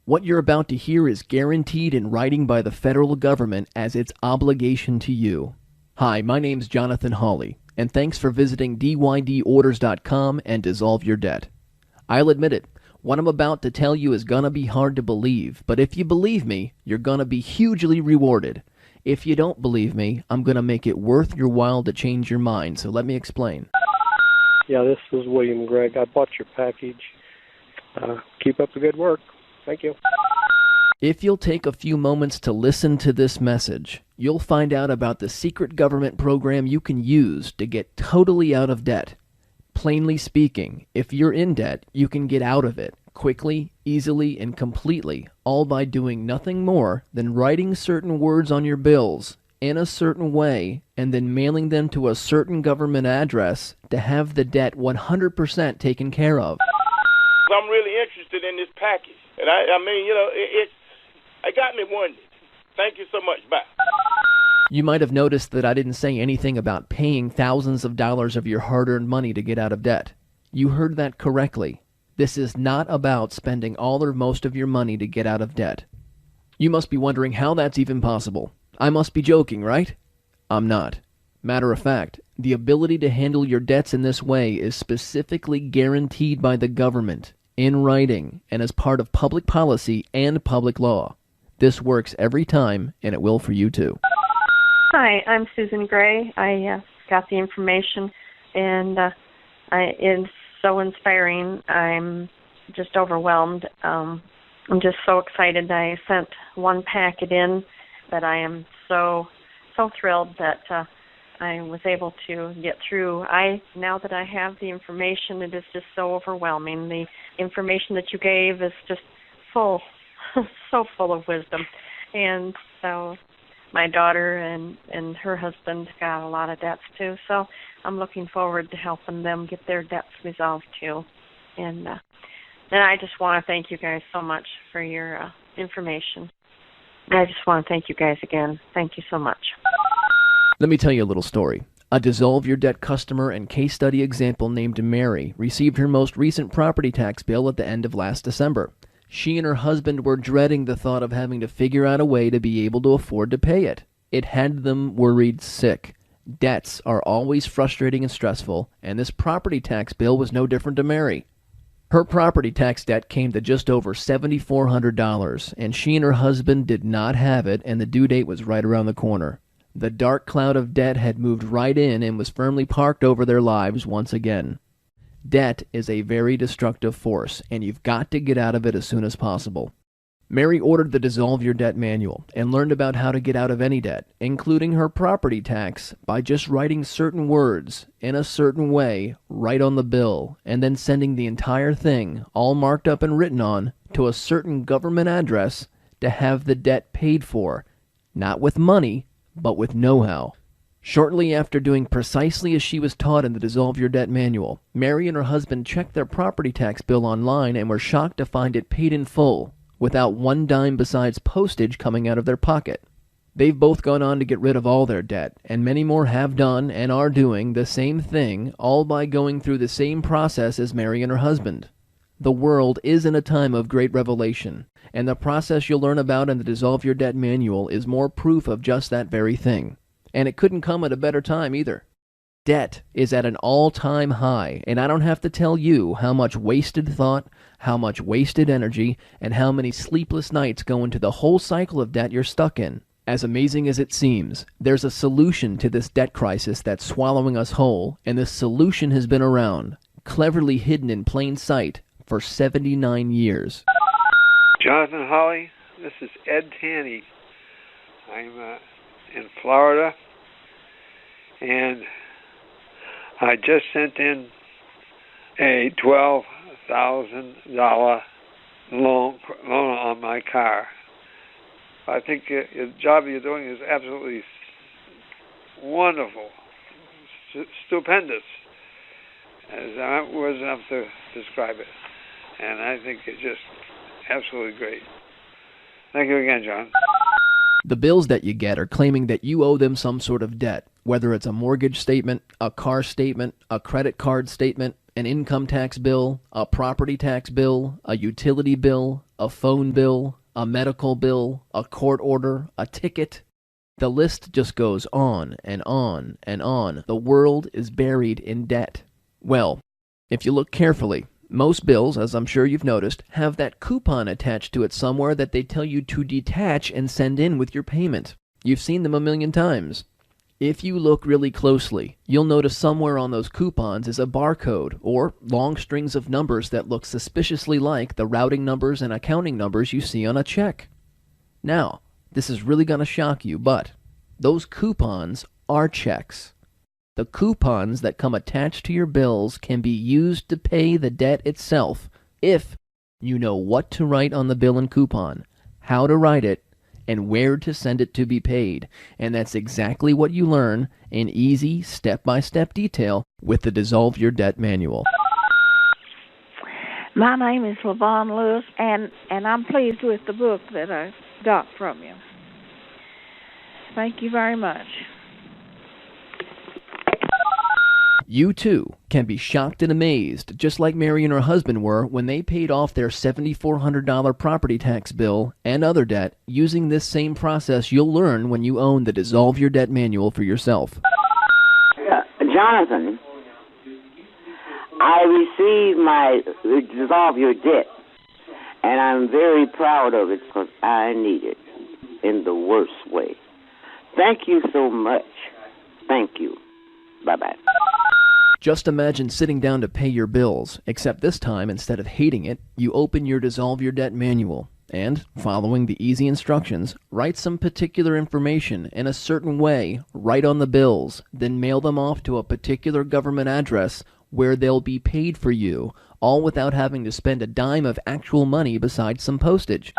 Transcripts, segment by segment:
What you're about to hear is guaranteed in writing by the federal government as its obligation to you. Hi, my name's Jonathan Hawley, and thanks for visiting dydorders.com and Dissolve Your Debt. I'll admit it, what I'm about to tell you is gonna be hard to believe, but if you believe me, you're gonna be hugely rewarded. If you don't believe me, I'm gonna make it worth your while to change your mind, so let me explain. Yeah, this is William Gregg. I bought your package. Keep up the good work. Thank you. If you'll take a few moments to listen to this message, you'll find out about the secret government program you can use to get totally out of debt. Plainly speaking, if you're in debt, you can get out of it quickly, easily, and completely, all by doing nothing more than writing certain words on your bills in a certain way and then mailing them to a certain government address to have the debt 100% taken care of. I'm really interested in this package. And I mean, it got me wondering. Thank you so much. Bye. You might have noticed that I didn't say anything about paying thousands of dollars of your hard-earned money to get out of debt. You heard that correctly. This is not about spending all or most of your money to get out of debt. You must be wondering how that's even possible. I must be joking, right? I'm not. Matter of fact, the ability to handle your debts in this way is specifically guaranteed by the government, in writing, and as part of public policy and public law. This works every time, and it will for you too. Hi, I'm Susan Gray. I got the information, and it's so inspiring. I'm just overwhelmed. I'm just so excited. I sent one packet in, but I am so thrilled that I was able to get through. Now that I have the information, it is just so overwhelming. The information that you gave is just full, so full of wisdom. And so my daughter and her husband got a lot of debts too, so I'm looking forward to helping them get their debts resolved too. And I just want to thank you guys so much for your information. I just want to thank you guys again. Thank you so much. Let me tell you a little story. A Dissolve Your Debt customer and case study example named Mary received her most recent property tax bill at the end of last December. She and her husband were dreading the thought of having to figure out a way to be able to afford to pay it. It had them worried sick. Debts are always frustrating and stressful, and this property tax bill was no different to Mary. Her property tax debt came to just over $7,400, and she and her husband did not have it, and the due date was right around the corner. The dark cloud of debt had moved right in and was firmly parked over their lives once again. Debt is a very destructive force, and you've got to get out of it as soon as possible. Mary ordered the Dissolve Your Debt manual and learned about how to get out of any debt, including her property tax, by just writing certain words in a certain way right on the bill, and then sending the entire thing, all marked up and written on, to a certain government address to have the debt paid for, not with money, but with know-how. Shortly after doing precisely as she was taught in the Dissolve Your Debt manual, Mary and her husband checked their property tax bill online and were shocked to find it paid in full, without one dime besides postage coming out of their pocket. They've both gone on to get rid of all their debt, and many more have done and are doing the same thing, all by going through the same process as Mary and her husband. The world is in a time of great revelation, and the process you'll learn about in the Dissolve Your Debt manual is more proof of just that very thing. And it couldn't come at a better time either. Debt is at an all-time high, and I don't have to tell you how much wasted thought, how much wasted energy, and how many sleepless nights go into the whole cycle of debt you're stuck in. As amazing as it seems, there's a solution to this debt crisis that's swallowing us whole, and this solution has been around, cleverly hidden in plain sight, for 79 years. Jonathan Hawley, this is Ed Tanny. I'm in Florida, and I just sent in a $12,000 loan on my car. I think the job you're doing is absolutely wonderful, stupendous, as words enough to describe it. And I think it's just absolutely great. Thank you again, John. The bills that you get are claiming that you owe them some sort of debt, whether it's a mortgage statement, a car statement, a credit card statement, an income tax bill, a property tax bill, a utility bill, a phone bill, a medical bill, a court order, a ticket. The list just goes on and on and on. The world is buried in debt. Well, if you look carefully, most bills, as I'm sure you've noticed, have that coupon attached to it somewhere that they tell you to detach and send in with your payment. You've seen them a million times. If you look really closely, you'll notice somewhere on those coupons is a barcode or long strings of numbers that look suspiciously like the routing numbers and accounting numbers you see on a check. Now, this is really going to shock you, but those coupons are checks. The coupons that come attached to your bills can be used to pay the debt itself if you know what to write on the bill and coupon, how to write it, and where to send it to be paid. And that's exactly what you learn in easy, step-by-step detail with the Dissolve Your Debt Manual. My name is LaVon Lewis, and I'm pleased with the book that I got from you. Thank you very much. You, too, can be shocked and amazed, just like Mary and her husband were when they paid off their $7,400 property tax bill and other debt using this same process you'll learn when you own the Dissolve Your Debt Manual for yourself. Jonathan, I received my Dissolve Your Debt, and I'm very proud of it because I need it in the worst way. Thank you so much. Thank you. Bye-bye. Just imagine sitting down to pay your bills, except this time, instead of hating it, you open your Dissolve Your Debt Manual and, following the easy instructions, write some particular information in a certain way right on the bills, then mail them off to a particular government address where they'll be paid for you, all without having to spend a dime of actual money besides some postage.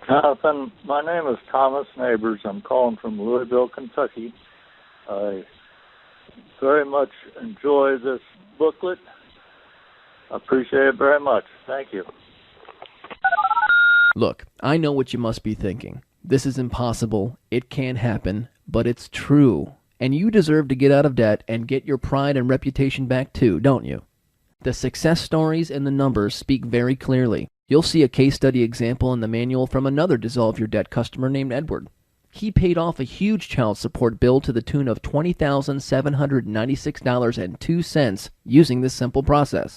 Jonathan, my name is Thomas Neighbors. I'm calling from Louisville, Kentucky. I very much enjoy this booklet. I appreciate it very much. Thank you. Look, I know what you must be thinking. This is impossible. It can't happen, but it's true. And you deserve to get out of debt and get your pride and reputation back too, don't you? The success stories and the numbers speak very clearly. You'll see a case study example in the manual from another Dissolve Your Debt customer named Edward. He paid off a huge child support bill to the tune of $20,796.02 using this simple process.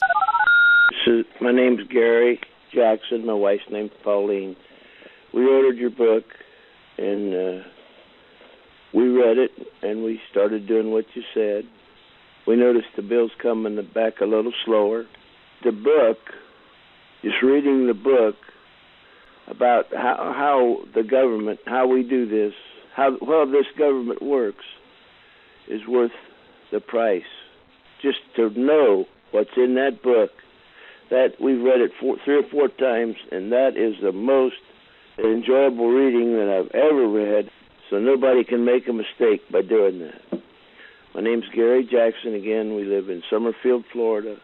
My name's Gary Jackson. My wife's name's Pauline. We ordered your book, and we read it, and we started doing what you said. We noticed the bills come in the back a little slower. The book, just reading the book, about how the government, how we do this, how well this government works, is worth the price. Just to know what's in that book, that we've read it 3 or 4 times, and that is the most enjoyable reading that I've ever read, so nobody can make a mistake by doing that. My name's Gary Jackson again. We live in Summerfield, Florida.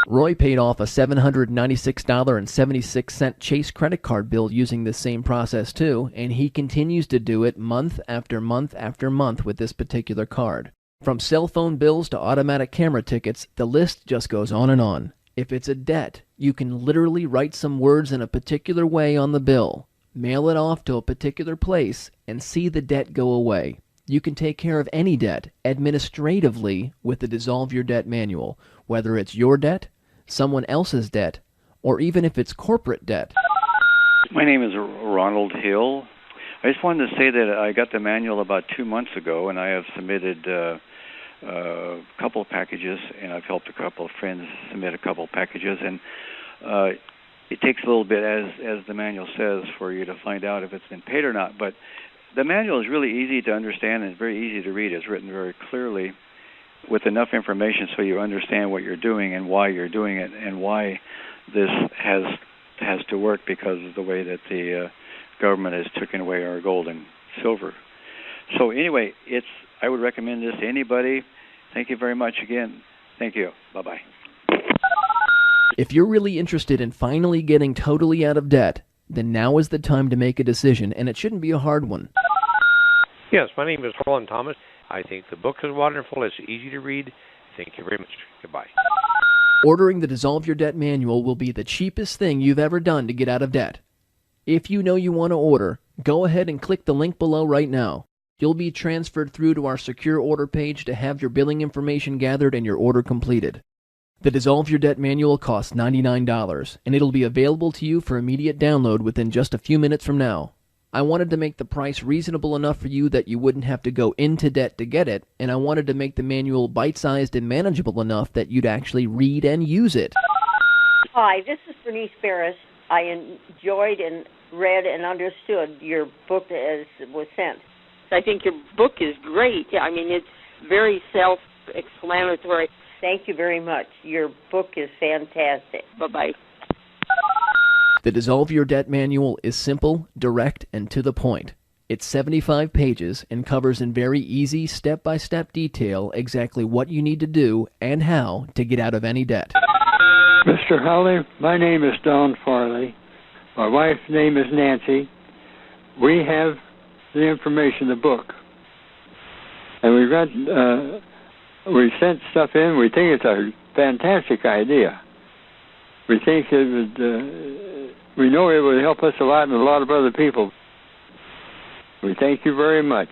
Roy paid off a $796.76 Chase credit card bill using this same process too, and he continues to do it month after month after month with this particular card. From cell phone bills to automatic camera tickets, the list just goes on and on. If it's a debt, you can literally write some words in a particular way on the bill, mail it off to a particular place, and see the debt go away. You can take care of any debt administratively with the Dissolve Your Debt Manual, whether it's your debt, someone else's debt, or even if it's corporate debt. My name is Ronald Hill. I just wanted to say that I got the manual about 2 months ago, and I have submitted a couple of packages, and I've helped a couple of friends submit a couple of packages, and it takes a little bit, as the manual says, for you to find out if it's been paid or not. But the manual is really easy to understand and it's very easy to read. It's written very clearly with enough information so you understand what you're doing and why you're doing it and why this has to work because of the way that the government has taken away our gold and silver. So anyway, I would recommend this to anybody. Thank you very much again. Thank you. Bye-bye. If you're really interested in finally getting totally out of debt, then now is the time to make a decision, and it shouldn't be a hard one. Yes, my name is Roland Thomas. I think the book is wonderful. It's easy to read. Thank you very much. Goodbye. Ordering the Dissolve Your Debt manual will be the cheapest thing you've ever done to get out of debt. If you know you want to order, go ahead and click the link below right now. You'll be transferred through to our secure order page to have your billing information gathered and your order completed. The Dissolve Your Debt manual costs $99, and it'll be available to you for immediate download within just a few minutes from now. I wanted to make the price reasonable enough for you that you wouldn't have to go into debt to get it, and I wanted to make the manual bite-sized and manageable enough that you'd actually read and use it. Hi, this is Bernice Barris. I enjoyed and read and understood your book as it was sent. I think your book is great. I mean, it's very self-explanatory. Thank you very much. Your book is fantastic. Bye-bye. The Dissolve Your Debt manual is simple, direct, and to the point. It's 75 pages and covers in very easy, step-by-step detail exactly what you need to do and how to get out of any debt. Mr. Hawley, my name is Don Farley. My wife's name is Nancy. We have the information, the book. And we sent stuff in. We think it's a fantastic idea. We think it would, we know it would help us a lot and a lot of other people. We thank you very much.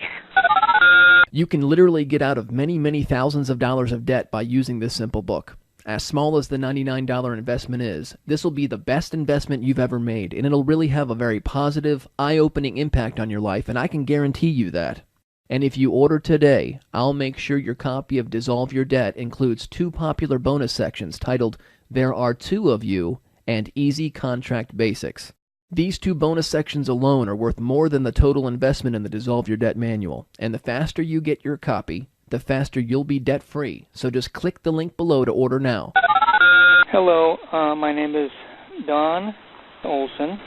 You can literally get out of many, many thousands of dollars of debt by using this simple book. As small as the $99 investment is, this will be the best investment you've ever made, and it'll really have a very positive, eye-opening impact on your life, and I can guarantee you that. And if you order today, I'll make sure your copy of Dissolve Your Debt includes 2 popular bonus sections titled There Are Two of You and Easy Contract Basics. These 2 bonus sections alone are worth more than the total investment in the Dissolve Your Debt manual, and the faster you get your copy, the faster you'll be debt-free. So just click the link below to order now. Hello, my name is Don Olson.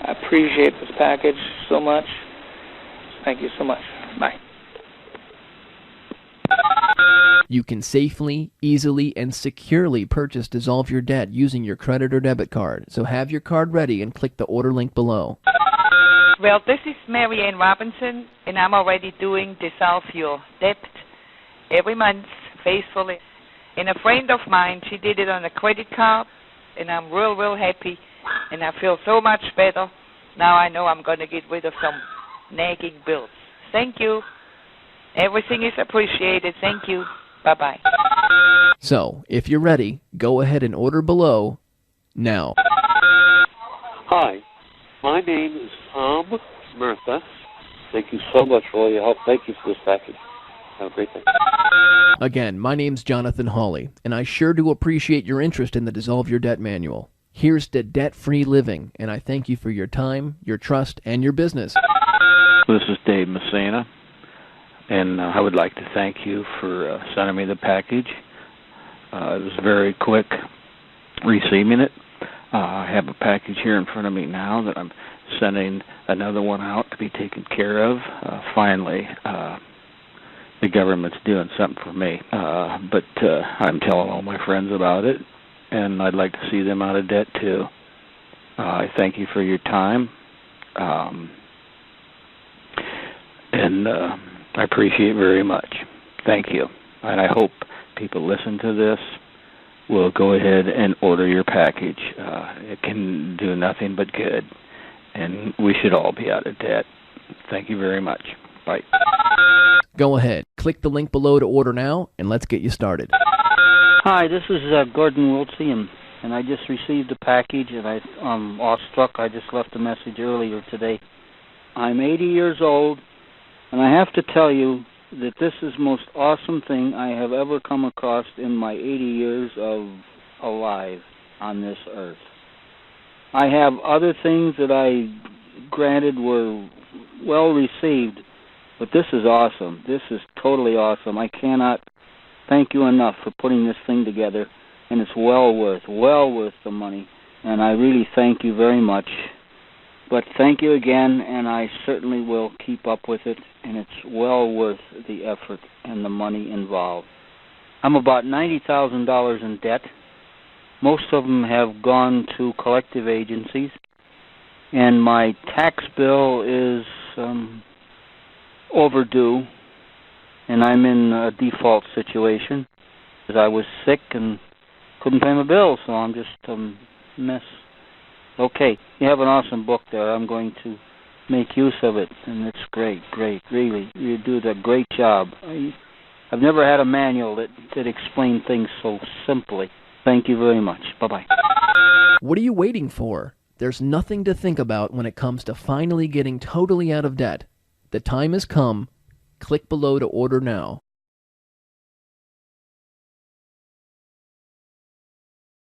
I appreciate this package so much. Thank you so much. Bye. You can safely, easily, and securely purchase Dissolve Your Debt using your credit or debit card. So have your card ready and click the order link below. Well, this is Mary Ann Robinson, and I'm already doing Dissolve Your Debt every month faithfully. And a friend of mine, she did it on a credit card, and I'm real happy, and I feel so much better. Now I know I'm going to get rid of some nagging bills. Thank you. Everything is appreciated. Thank you. Bye-bye. So, if you're ready, go ahead and order below now. Hi, my name is Tom Murtha. Thank you so much for all your help. Thank you for this package. Have a great day. Again, my name's Jonathan Hawley, and I sure do appreciate your interest in the Dissolve Your Debt manual. Here's to debt-free living, and I thank you for your time, your trust, and your business. This is Dave Messina, and I would like to thank you for sending me the package. It was very quick receiving it. I have a package here in front of me now that I'm sending another one out to be taken care of. Finally, the government's doing something for me. But I'm telling all my friends about it, and I'd like to see them out of debt too. I thank you for your time, and I appreciate it very much. Thank you. And I hope people listen to this will go ahead and order your package. It can do nothing but good, and we should all be out of debt. Thank you very much. Bye. Go ahead, click the link below to order now, and let's get you started. Hi, this is Gordon Wiltse, and I just received a package, and I'm awestruck. I just left a message earlier today. I'm 80 years old, and I have to tell you that this is the most awesome thing I have ever come across in my 80 years of alive on this earth. I have other things that I granted were well received, but this is awesome. This is totally awesome. I cannot thank you enough for putting this thing together, and it's well worth the money, and I really thank you very much. But thank you again, and I certainly will keep up with it, and it's well worth the effort and the money involved. I'm about $90,000 in debt. Most of them have gone to collective agencies, and my tax bill is overdue, and I'm in a default situation. because I was sick and couldn't pay my bills, so I'm just a mess. Okay, you have an awesome book there. I'm going to make use of it, and it's great, really. You do a great job. I've never had a manual that explained things so simply. Thank you very much. Bye-bye. What are you waiting for? There's nothing to think about when it comes to finally getting totally out of debt. The time has come. Click below to order now.